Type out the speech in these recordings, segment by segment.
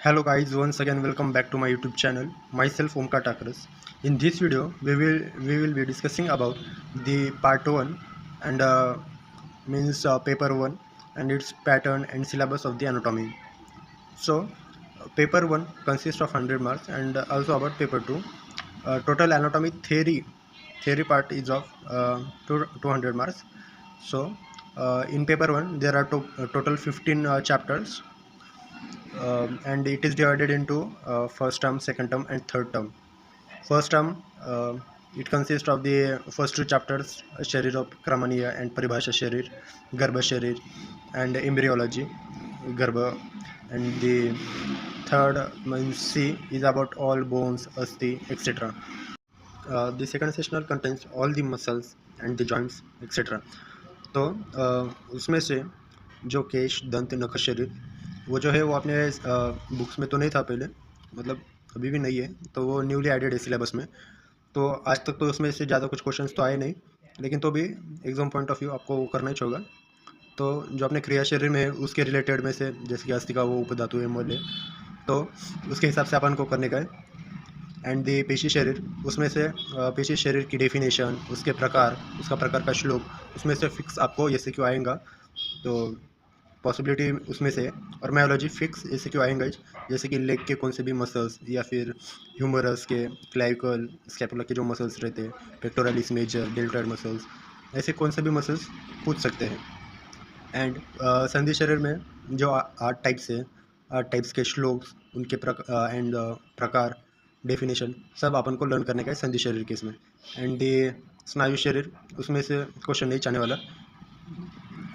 Hello guys, once again welcome back to my YouTube channel. Myself Omkar Takras. In this video, we will be discussing about the part one and means paper one and its pattern and syllabus of the anatomy. So, paper one consists of 100 marks and also about paper two. Total anatomy theory part is of 200 marks. So, in paper one there are total 15 chapters, and it is divided into first term, second term, and third term. First term, it consists of the first two chapters, Sharir of Kramaniya and Paribhasha Sharir, Garbha Sharir, and Embryology, Garbha. And the third means C is about all bones, asthi, etc. The second sectional contains all the muscles and the joints, etc. तो उसमें से जो केश दंत नख शरीर वो जो है वो अपने बुक्स में तो नहीं था पहले, मतलब अभी भी नहीं है, तो वो न्यूली एडेड है सिलेबस में। तो आज तक तो उसमें से ज़्यादा कुछ क्वेश्चंस तो आए नहीं, लेकिन तो भी एग्जाम पॉइंट ऑफ व्यू आपको वो करना ही होगा। तो जो अपने क्रिया शरीर में है उसके रिलेटेड में से जैसे कि अस्थि का वो उपधातु है मूल्य, तो उसके हिसाब से अपन को करने का है। एंड दी पेशी शरीर, उसमें से पेशी शरीर की डेफिनेशन, उसके प्रकार, उसका प्रकार का श्लोक, उसमें से फिक्स आपको ऐसे क्यों आएगा, तो पॉसिबिलिटी उसमें से। और मायोलॉजी फिक्स ऐसे क्यों आएंगे, जैसे कि लेग के कौन से भी मसल्स या फिर ह्यूमरस के, क्लाविकल, स्कैपुला के जो मसल्स रहते हैं, पेक्टोरलिस मेजर, डेल्टॉइड मसल्स, ऐसे कौन से भी मसल्स पूछ सकते हैं। एंड संधि शरीर में जो 8 टाइप्स है, 8 टाइप्स के श्लोक्स, उनके प्रकार, डेफिनेशन, सब अपन को लर्न करने का है संधि शरीर के इसमें। एंड ये स्नायु शरीर, उसमें से क्वेश्चन नहीं चाहने वाला।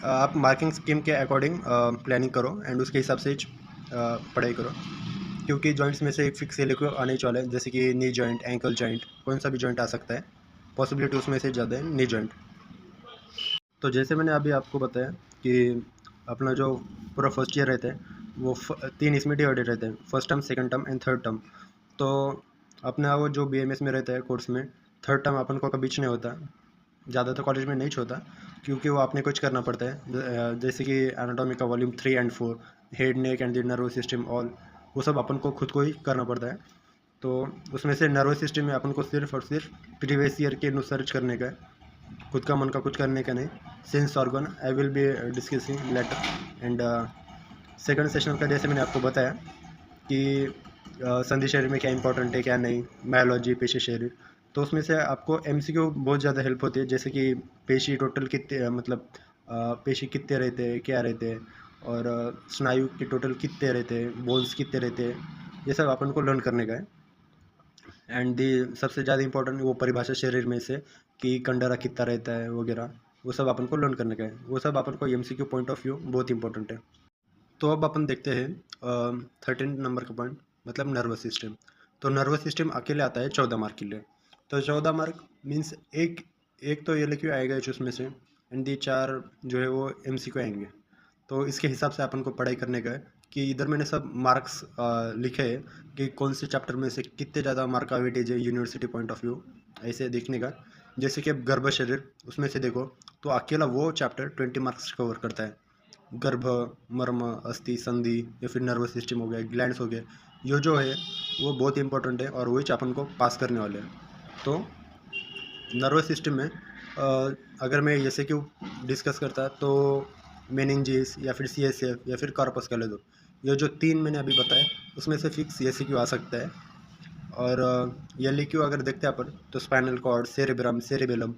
आप मार्किंग स्कीम के अकॉर्डिंग प्लानिंग करो एंड उसके हिसाब से पढ़ाई करो, क्योंकि जॉइंट्स में से एक फिक्स लिखो आने ही वाला है, जैसे कि नी जॉइंट, एंकल जॉइंट, कौन सा भी जॉइंट आ सकता है, पॉसिबिलिटी उसमें से ज़्यादा है नी जॉइंट। तो जैसे मैंने अभी आपको बताया कि अपना जो पूरा फर्स्ट ईयर रहता है वो 3 इसमें डिवाइडेड रहते हैं, first term, second term and third term. तो अपना वो जो BMS में रहता है कोर्स में, थर्ड टर्म अपन को कभी नहीं होता, ज़्यादातर कॉलेज में नहीं होता, क्योंकि वो आपने कुछ करना पड़ता है, जैसे कि एनाटॉमी का volume 3 and 4, head, neck and the nervous system all, वो सब अपन को खुद को ही करना पड़ता है। तो उसमें से नर्वस सिस्टम में अपन को सिर्फ और सिर्फ प्रीवियस ईयर के अनुसार करने का है, खुद का मन का कुछ करने का नहीं। Sense organ I will be discussing later. And second session का जैसे मैंने आपको बताया कि संधि शरीर में क्या इंपॉर्टेंट है क्या नहीं, बायोलॉजी, पेशी शरीर, तो उसमें से आपको MCQ बहुत ज़्यादा हेल्प होती है, जैसे कि पेशी टोटल कितने, मतलब पेशी कितने रहते हैं, क्या रहते हैं, और स्नायु के टोटल कितने रहते हैं, बोन्स कितने रहते हैं, ये सब अपन को लर्न करने का है। एंड दी सबसे ज़्यादा इंपॉर्टेंट वो परिभाषा शरीर में से कि कंडरा कितना रहता है वगैरह, वो सब अपन को लर्न करने का है, वो सब अपन को MCQ पॉइंट ऑफ व्यू बहुत इंपॉर्टेंट है। तो अब अपन देखते हैं 13 नंबर का पॉइंट, मतलब नर्वस सिस्टम। तो नर्वस सिस्टम अकेले आता है 14 मार्क के लिए। तो 14 मार्क मीन्स एक एक तो LQ आएगा उसमें से, एंड दी 4 जो है वो MCQ आएंगे। तो इसके हिसाब से अपन को पढ़ाई करने का है कि इधर मैंने सब मार्क्स लिखे हैं कि कौन से चैप्टर में से कितने ज़्यादा मार्क का वेटेज है यूनिवर्सिटी पॉइंट ऑफ व्यू, ऐसे देखने का। जैसे कि अब गर्भ शरीर, उसमें से देखो तो अकेला वो चैप्टर 20 मार्क्स कवर करता है। गर्भ, मर्म, अस्थि, संधि, या फिर नर्वस सिस्टम हो गया, ग्लैंड्स हो गए, ये जो है वो बहुत इंपॉर्टेंट है और वही अपन को पास करने वाले हैं। तो नर्वस सिस्टम में अगर मैं जैसे कि डिस्कस करता तो मेनिंजेस या फिर CSF या फिर कॉर्पस कैलोज़म, ये जो 3 मैंने अभी बताया उसमें से फिक्स SCQ आ सकता है। और LQ अगर देखते हैं अपन तो spinal cord, cerebrum, cerebellum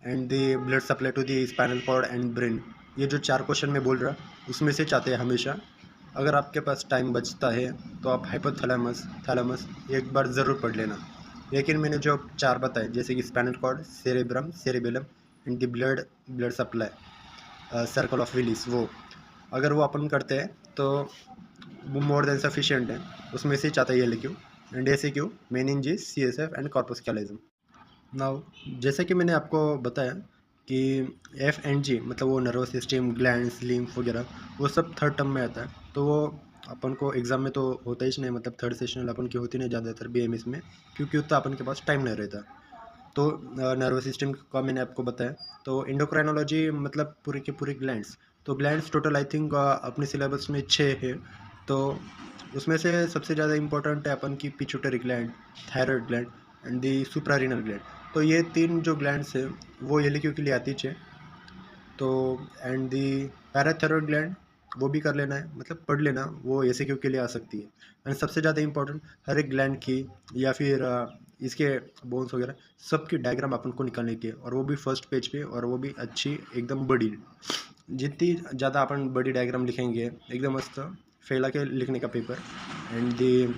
and the blood supply to the spinal cord and brain, ये जो 4 क्वेश्चन मैं बोल रहा उसमें से चाहते हैं हमेशा। अगर आपके पास टाइम बचता है तो आप हाइपोथैलेमस, थैलेमस एक बार ज़रूर पढ़ लेना। लेकिन मैंने जो 4 बताए जैसे कि spinal cord, cerebrum, cerebellum and the blood supply, circle of Willis, वो अगर वो अपन करते हैं तो वो मोर देन सफिशिएंट है, उसमें से चाहता है LQ and SCQ, meninges, CSF and corpus callosum. Now जैसे कि मैंने आपको बताया कि F&G मतलब वो नर्वस सिस्टम, ग्लैंड्स, लिम्फ वगैरह, वो सब थर्ड टर्म में आता है। तो वो अपन को एग्ज़ाम में तो होता ही नहीं, मतलब थर्ड सेशनल अपन की होती नहीं ज़्यादातर BMS में, क्योंकि उतना अपन के पास टाइम नहीं रहता। तो नर्वस सिस्टम का मैंने आपको बताया। तो एंडोक्राइनोलॉजी मतलब पूरे के पूरे ग्लैंड्स, तो ग्लैंड्स टोटल आई थिंक अपने सिलेबस में 6 है। तो उसमें से सबसे ज़्यादा इम्पोर्टेंट है अपन की pituitary gland, thyroid gland and the suprarenal gland. तो ये 3 जो ग्लैंड्स है वो एलक्यू के लिए आती है। तो एंड दी पैराथायरॉयड ग्लैंड वो भी कर लेना है, मतलब पढ़ लेना, वो एसक्यू के लिए आ सकती है। एंड सबसे ज़्यादा इंपॉर्टेंट हर एक ग्लैंड की या फिर इसके बोन्स वगैरह सबकी डायग्राम अपन को निकालने की है, और वो भी फर्स्ट पेज पे, और वो भी अच्छी एकदम बड़ी। जितनी ज़्यादा अपन बड़ी डायग्राम लिखेंगे एकदम मस्त फैला के लिखने का पेपर। एंड दी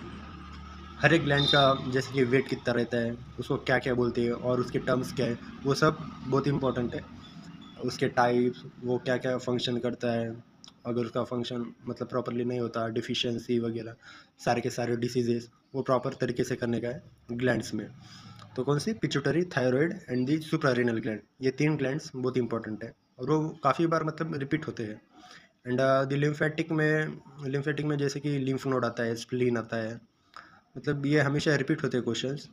हर एक ग्लैंड का जैसे कि वेट कितना रहता है, उसको क्या क्या बोलते हैं और उसके टर्म्स क्या है, वो सब बहुत इंपॉर्टेंट है। उसके टाइप्स, वो क्या क्या फंक्शन करता है, अगर उसका फंक्शन मतलब प्रॉपरली नहीं होता, डिफिशियंसी वगैरह, सारे के सारे डिसीजेस वो प्रॉपर तरीके से करने का है ग्लैंड्स में। तो कौन सी, pituitary, thyroid and the suprarenal gland, ये 3 ग्लैंड्स बहुत इंपॉर्टेंट है और वो काफ़ी बार मतलब रिपीट होते हैं। एंड द लिम्फेटिक में जैसे कि लिम्फ नोड आता है, स्प्लीन आता है, मतलब ये हमेशा रिपीट होते हैं क्वेश्चंस,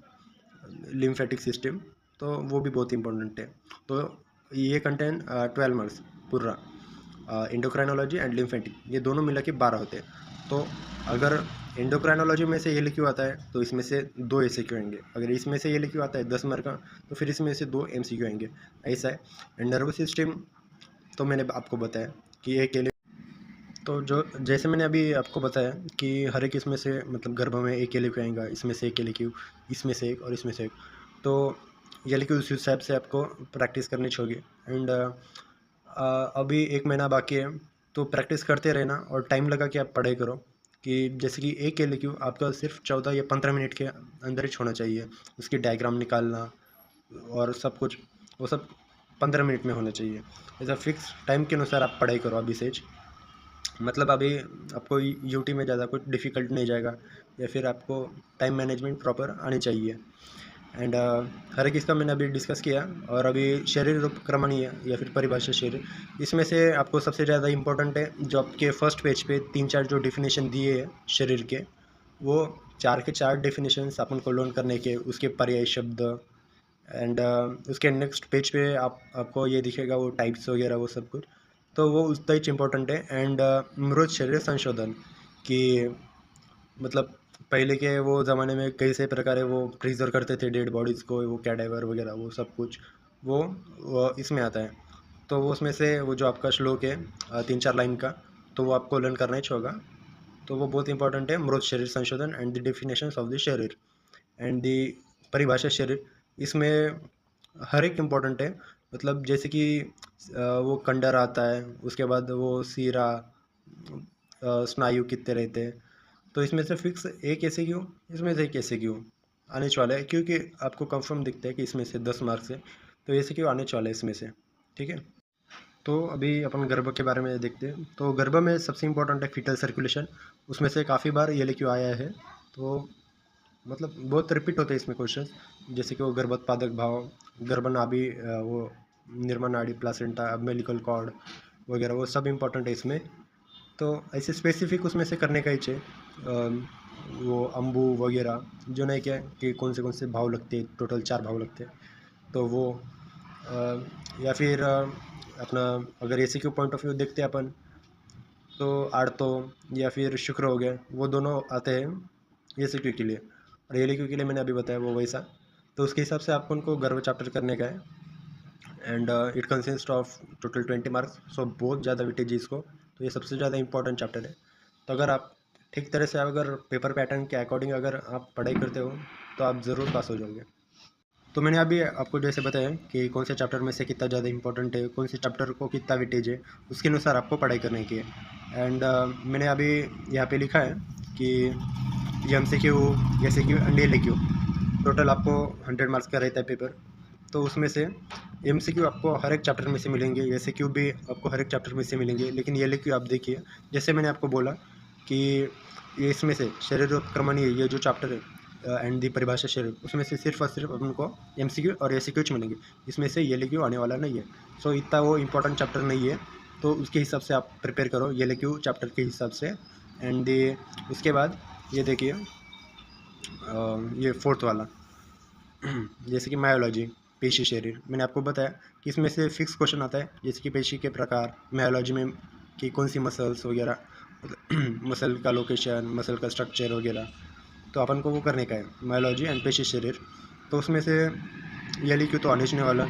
लिम्फेटिक सिस्टम, तो वो भी बहुत इंपॉर्टेंट है। तो ये कंटेंट 12 मार्क्स पूरा, एंडोक्राइनोलॉजी एंड लिम्फेटिक ये दोनों मिला के 12 होते हैं। तो अगर एंडोक्राइनोलॉजी में से ये लिक्यू आता है तो इसमें से 2 एमसीक्यू आएंगे, अगर इसमें से ये लिक्यू आता है 10 मार्क का तो फिर इसमें से 2 एमसीक्यू आएंगे, ऐसा है। एंड नर्वस सिस्टम तो मैंने आपको बताया कि एक तो जो जैसे मैंने अभी आपको बताया कि हर एक इसमें से मतलब गर्भ में एक एलिक्यू आएगा, इसमें से एक एलिक्यू, इसमें से एक और इसमें से एक। तो एलिक्यू उस हिसाब से आपको प्रैक्टिस करनी चाहिए। एंड अभी 1 महीना बाकी है, तो प्रैक्टिस करते रहना और टाइम लगा के आप पढ़ाई करो। कि जैसे कि एक एलिक्यू आपका सिर्फ 14 या 15 मिनट के अंदर ही छोड़ना चाहिए, उसकी डायग्राम निकालना और सब कुछ, वो सब 15 मिनट में होना चाहिए। ऐसा फिक्स टाइम के अनुसार आप पढ़ाई करो अभी से। मतलब अभी आपको यूटी में ज़्यादा कुछ डिफ़िकल्ट नहीं जाएगा, या फिर आपको टाइम मैनेजमेंट प्रॉपर आनी चाहिए। एंड हर एक इसका मैंने अभी डिस्कस किया। और अभी शरीर उपक्रमणीय या फिर परिभाषा शरीर, इसमें से आपको सबसे ज़्यादा इम्पोर्टेंट है जो आपके फर्स्ट पेज पे 3-4 जो डेफिनेशन दिए हैं शरीर के, वो 4 के 4 डेफिनेशंस अपन को लर्न करने के, उसके पर्याय शब्द। एंड उसके नेक्स्ट पेज पे आपको ये दिखेगा वो टाइप्स वगैरह वो सब कुछ, तो वो उतना ही इम्पोर्टेंट है। एंड मृत शरीर संशोधन कि मतलब पहले के वो ज़माने में कैसे प्रकार वो प्रिजर्व करते थे डेड बॉडीज़ को, वो कैडेवर वगैरह वो सब कुछ, वो इसमें आता है। तो वो उसमें से वो जो आपका श्लोक है 3-4 लाइन का, तो वो आपको लर्न करना ही होगा। तो वो बहुत इंपॉर्टेंट है, मृत शरीर संशोधन and the definitions of the शरीर एंड द परिभाषा शरीर। इसमें हर एक इम्पोर्टेंट है, मतलब जैसे कि वो कंडर आता है, उसके बाद वो सीरा, स्नायु कितने रहते हैं। तो इसमें से फिक्स एक ऐसे क्यों, इसमें से एक ऐसे क्यों आने वाला है, क्योंकि आपको कंफर्म दिखता है कि इसमें से 10 मार्क्स है, तो ऐसे क्यों आने वाला है इसमें से, ठीक है। तो अभी अपन गर्भ के बारे में देखते हैं। तो गर्भ में सबसे इम्पोर्टेंट है फीटल सर्कुलेशन, उसमें से काफ़ी बार ये लिखा आया है। तो मतलब बहुत रिपीट होते हैं इसमें क्वेश्चन, जैसे कि वो गर्भोत्पादक भाव, गर्भनाभि, वो निर्माण नाड़ी, प्लासेंटा, अम्बिलिकल कॉर्ड वगैरह, वो सब इम्पोर्टेंट है इसमें। तो ऐसे स्पेसिफिक उसमें से करने का ही चाहिए, वो अम्बू वगैरह जो नहीं क्या कि कौन से भाव लगते हैं, टोटल 4 भाव लगते हैं। तो वो या फिर अपना अगर एसी के पॉइंट ऑफ व्यू देखते हैं अपन, तो आर्तो या फिर शुक्र हो गया, वो दोनों आते हैं एसी के लिए। और एल के लिए मैंने अभी बताया वो वैसा। तो उसके हिसाब से आपको उनको गर्व चैप्टर करने का है। And it consist of total 20 marks, so बहुत ज़्यादा वेटेज है इसको। तो ये सबसे ज़्यादा इंपॉर्टेंट चैप्टर है। तो अगर आप ठीक तरह से अगर पेपर पैटर्न के अकॉर्डिंग अगर आप पढ़ाई करते हो तो आप ज़रूर पास हो जाओगे। तो मैंने अभी आपको जैसे बताया कि कौन से चैप्टर में से कितना ज़्यादा इंपॉर्टेंट है, कौन से चैप्टर को कितना वेटेज है, उसके अनुसार आपको पढ़ाई करने की है। एंड मैंने अभी यहाँ पे लिखा है कि ये MCQ, SAQ and LAQ total आपको 100 मार्क्स का रहता है पेपर। तो उसमें से MCQ आपको हर एक चैप्टर में से मिलेंगे, SAQ भी आपको हर एक चैप्टर में से मिलेंगे, लेकिन LAQ आप देखिए, जैसे मैंने आपको बोला कि ये इसमें से शरीर उपक्रमणीय ये जो चैप्टर है एंड दी परिभाषा शरीर, उसमें से सिर्फ और सिर्फ उनको MCQ और SAQ मिलेंगे, इसमें से LAQ आने वाला नहीं है। सो इतना वो इम्पोर्टेंट चैप्टर नहीं है, तो उसके हिसाब से आप प्रिपेयर करो LAQ चैप्टर के हिसाब से। एंड उसके बाद ये देखिए ये 4th वाला जैसे कि मायोलॉजी, पेशी शरीर, मैंने आपको बताया कि इसमें से फिक्स क्वेश्चन आता है, जैसे कि पेशी के प्रकार, मायोलॉजी में कि कौन सी मसल्स वगैरह, मसल का लोकेशन, मसल का स्ट्रक्चर वगैरह, तो अपन को वो करने का है मायोलॉजी एंड पेशी शरीर। तो उसमें से LQ तो आने वाला,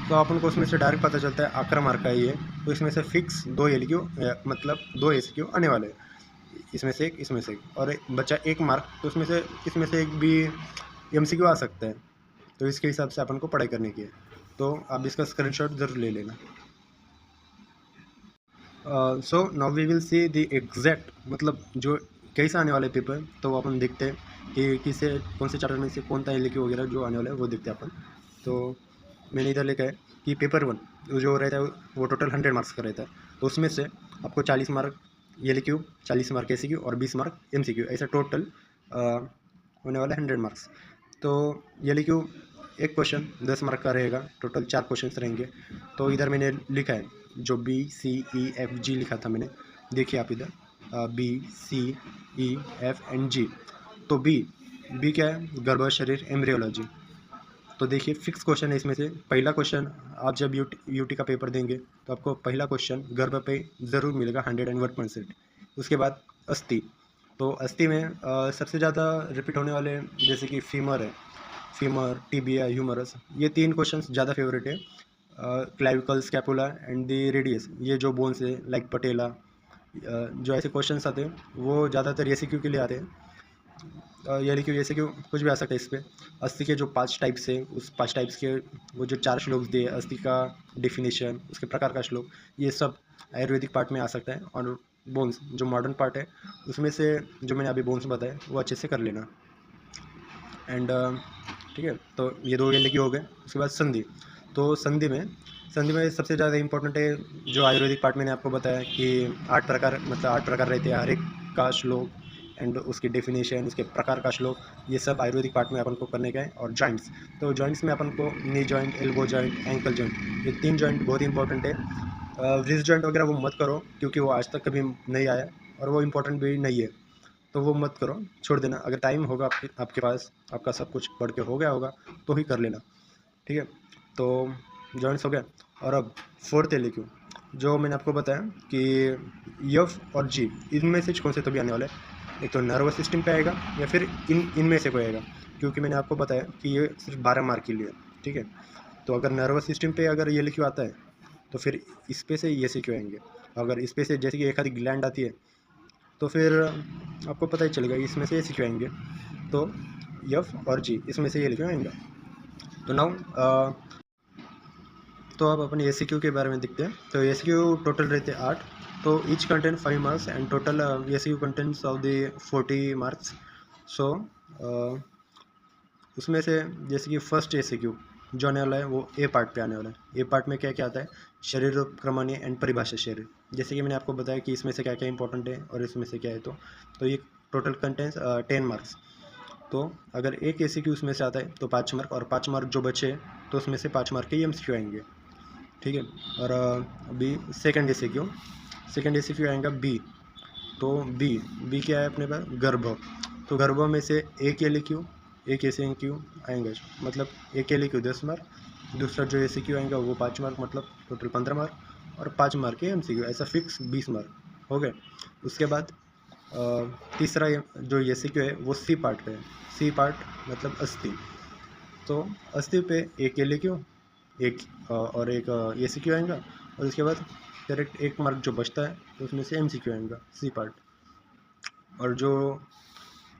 तो अपन को उसमें से डायरेक्ट पता चलता है 11 मार्क का ही है, तो इसमें से फिक्स 2 LQ मतलब 2 SQ आने वाले हैं, इसमें से एक, इसमें से एक, और बचा 1 मार्क, तो इसमें से एक भी MCQ आ सकता है। तो इसके हिसाब से अपन को पढ़ाई करने की है, तो आप इसका स्क्रीनशॉट ज़रूर ले लेना। So now we will see the exact मतलब जो कैसा आने वाले पेपर, तो वो अपन देखते हैं कि किसे कौन से चैप्टर में से कौन सा LQ वगैरह जो आने वाला है वो देखते हैं अपन। तो मैंने इधर लिखा है कि पेपर 1 जो रहता है वो टोटल 100 मार्क्स का रहता है, तो उसमें से आपको 40 मार्क LQ, 40 मार्क SQ और 20 मार्क MCQ, ऐसा टोटल होने वाला है 100 मार्क्स। तो LQ एक क्वेश्चन 10 मार्क का रहेगा, टोटल 4 क्वेश्चन रहेंगे। तो इधर मैंने लिखा है जो BCEFG लिखा था मैंने, देखिए आप इधर BCEF and G। तो बी क्या है, गर्भ शरीर एम्ब्रियोलॉजी। तो देखिए फिक्स क्वेश्चन है इसमें से। पहला क्वेश्चन आप जब यूटी का पेपर देंगे तो आपको पहला क्वेश्चन गर्भ पे ज़रूर मिलेगा 101%। उसके बाद अस्थि, तो अस्थि में सबसे ज़्यादा रिपीट होने वाले जैसे कि फीमर है, फीमर, टिबिया, ह्यूमरस, ये 3 क्वेश्चन ज़्यादा फेवरेट है। Clavicle, scapula and the radius, ये जो बोन्स है लाइक पटेला, जो ऐसे क्वेश्चंस आते हैं वो ज़्यादातर SQ के लिए आते हैं। SQ कुछ भी आ सकता है इस पर। अस्थि के जो 5 टाइप्स है, उस 5 टाइप्स के वो जो 4 श्लोक दिए, अस्थि का डिफिनीशन, उसके प्रकार का श्लोक, ये सब आयुर्वेदिक पार्ट में आ सकता है। और बोन्स जो मॉडर्न पार्ट है उसमें से जो मैंने अभी बोन्स बताए वो अच्छे से कर लेना। एंड ठीक है, तो ये 2 LQ हो गए। उसके बाद संधि, तो संधि में सबसे ज़्यादा इंपॉर्टेंट है जो आयुर्वेदिक पार्ट मैंने आपको बताया कि 8 प्रकार, मतलब 8 प्रकार रहते हैं हर एक का श्लोक एंड उसकी डेफिनेशन, उसके प्रकार का श्लोक, ये सब आयुर्वेदिक पार्ट में अपन को करने का है। और जॉइंट्स, तो जॉइंट्स में अपन को knee joint, elbow joint, ankle joint, ये 3 जॉइंट बहुत इंपॉर्टेंट है। रिस्ट जॉइंट वगैरह वो मत करो क्योंकि वो आज तक कभी नहीं आया और वो इम्पोर्टेंट भी नहीं है, तो वो मत करो, छोड़ देना। अगर टाइम होगा आपके पास, आपका सब कुछ पढ़ के हो गया होगा तो ही कर लेना, ठीक है। तो जॉइंट्स हो गया। और अब 4th LQ जो मैंने आपको बताया कि F और G, इनमें से कौन से तो भी आने वाला है, एक तो नर्वस सिस्टम पे आएगा या फिर इनमें से कोई आएगा, क्योंकि मैंने आपको बताया कि ये सिर्फ 12 मार्क के लिए, ठीक है। तो अगर नर्वस सिस्टम पे अगर LQ आता है तो फिर इस पे से SQ आएंगे। अगर इस पे से जैसे कि एक आधी ग्लैंड आती है तो फिर आपको पता ही चलेगा इसमें से SQ आएंगे। तो F और G इसमें से LQ आएंगे। तो नाउ तो अब अपन SQ के बारे में देखते हैं। तो SQ टोटल रहते हैं 8, तो each content 5 marks and total SQ contents of the 40 marks. So उसमें से जैसे कि फर्स्ट SQ जो आने वाला है वो A पार्ट पे आने वाला है। A पार्ट में क्या क्या आता है, शरीर क्रमणीय एंड परिभाषा शरीर, जैसे कि मैंने आपको बताया कि इसमें से क्या क्या इंपॉर्टेंट है और इसमें से क्या है। तो ये टोटल कंटेंट्स 10 मार्क्स। तो अगर एक SQ उसमें से आता है तो 5 मार्क, और 5 मार्क जो बचे तो उसमें से 5 मार्क के MCQ आएंगे, ठीक है। और अभी सेकंड SQ आएगा B। तो बी क्या है अपने पास, गर्भ। तो गर्भ में से एक LQ, एक SQ आएंगे, मतलब एक LQ 10 मार्क, दूसरा जो SQ आएगा वो 5 मार्क, मतलब टोटल 15 मार्क, और 5 मार्क के MCQ, ऐसा फिक्स 20 मार्क हो गए। उसके बाद तीसरा जो SQ है वो C पार्ट पे है। C पार्ट मतलब अस्थि। तो अस्थि पे एक LQ, एक और एक SQ आएगा, और उसके बाद डायरेक्ट 1 मार्क जो बचता है तो उसमें से MCQ आएगा C पार्ट। और जो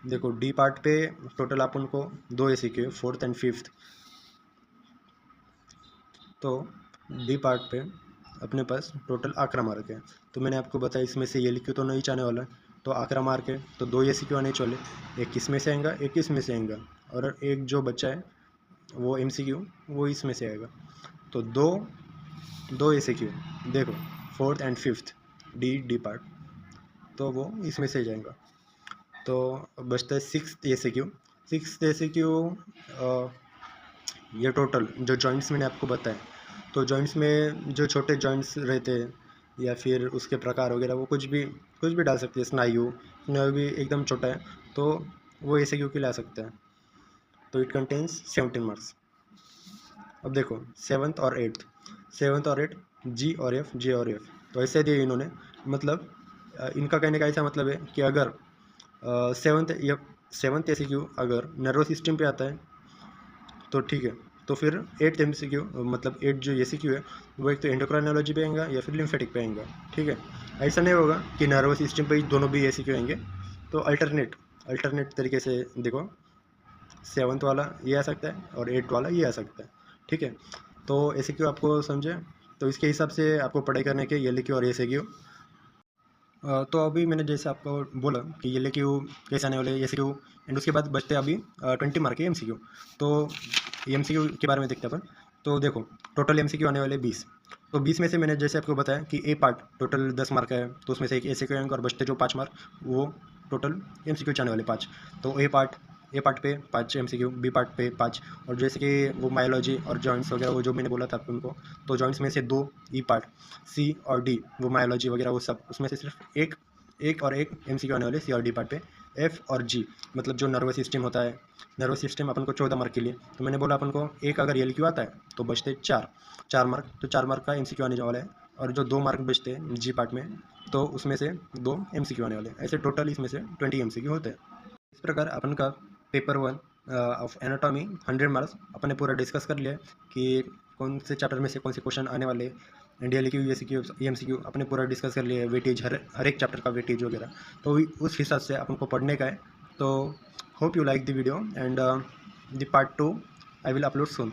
देखो D पार्ट पे टोटल अपन को 2 SQ है, 4th एंड 5th। तो D पार्ट पे अपने पास टोटल 11 मार्क है। तो मैंने आपको बताया इसमें से LQ तो नहीं जाने वाला, तो 11 मार्क है, तो 2 SQ आने चले, एक इसमें से आएगा, एक इसमें से आएगा, और एक जो बच्चा है वो MCQ वो इसमें से आएगा। तो दो SQ देखो, 4th and 5th D part, तो वो इसमें से जाएगा। तो बचता है 6th SQ। ये टोटल जो जॉइंट्स मैंने आपको बताया, तो जॉइंट्स में जो छोटे जॉइंट्स रहते हैं या फिर उसके प्रकार वगैरह, वो कुछ भी डाल सकते हैं। स्नायु भी एकदम छोटा है, तो वो SQ के लिए आ सकता है। तो इट कंटेन्स 17 मार्क्स। अब देखो 7th और 8th G और F, तो ऐसे दिए इन्होंने, मतलब इनका कहने का ऐसा मतलब है कि अगर सेवन्थ एमसीक्यू अगर नर्वस सिस्टम पे आता है तो ठीक है, तो फिर 8th एमसीक्यू मतलब 8 जो एसीक्यू है वो एक तो एंडोक्राइनोलॉजी पे आएगा या फिर लिम्फेटिक पे आएगा। ठीक है, ऐसा नहीं होगा कि नर्वस सिस्टम पे ही दोनों भी एसीक्यू आएंगे। तो अल्टरनेट तरीके से देखो, 7th वाला ये आ सकता है और 8th वाला ये आ सकता है। ठीक है, तो एसीक्यू आपको समझे, तो इसके हिसाब से आपको पढ़ाई करने के एलक्यू और एसीक्यू। तो अभी मैंने जैसे आपको बोला कि ये लेके कैसे आने वाले ये सी एंड उसके बाद बचते हैं अभी 20 मार्क के एमसीक्यू। तो एमसीक्यू के बारे में देखते हैं अपन। तो देखो, टोटल एमसीक्यू आने वाले 20। तो 20 में से मैंने जैसे आपको बताया कि ए पार्ट टोटल 10 मार्क का है, तो उसमें से एक एसीक्यू आएंगे और बचते जो 5 मार्क वो टोटल एमसीक्यू आने वाले 5। तो ए पार्ट पे 5 एमसीक्यू, बी पार्ट पे 5, और जैसे कि वो मायोलॉजी और जॉइंट्स वगैरह वो जो मैंने बोला था उनको, तो जॉइंट्स में से 2 ई पार्ट, सी और डी वो मायोलॉजी वगैरह वो सब, उसमें से सिर्फ एक और एक एमसीक्यू आने वाले सी और डी पार्ट पे। एफ और जी मतलब जो नर्वस सिस्टम होता है, नर्वस सिस्टम अपन को 14 मार्क के लिए, तो मैंने बोला अपन को एक अगर एल क्यू आता है तो बचते 4 मार्क, तो 4 मार्क का एमसीक्यू आने वाला है। और जो 2 मार्क बचते हैं जी पार्ट में, तो उसमें से 2 एमसीक्यू आने वाले हैं। ऐसे टोटल इसमें से 20 एमसीक्यू होते हैं। इस प्रकार अपन का पेपर 1 ऑफ एनाटॉमी 100 मार्क्स अपन ने पूरा डिस्कस कर लिया कि कौन से चैप्टर में से कौन से क्वेश्चन आने वाले, एनडीएल क्यू एसक्यू एमसीक्यू अपने पूरा डिस्कस कर लिया है, वेटेज हर एक चैप्टर का वेटेज वगैरह, तो उस हिसाब से अपन को पढ़ने का है। तो hope you like the video and the part 2 I will upload soon.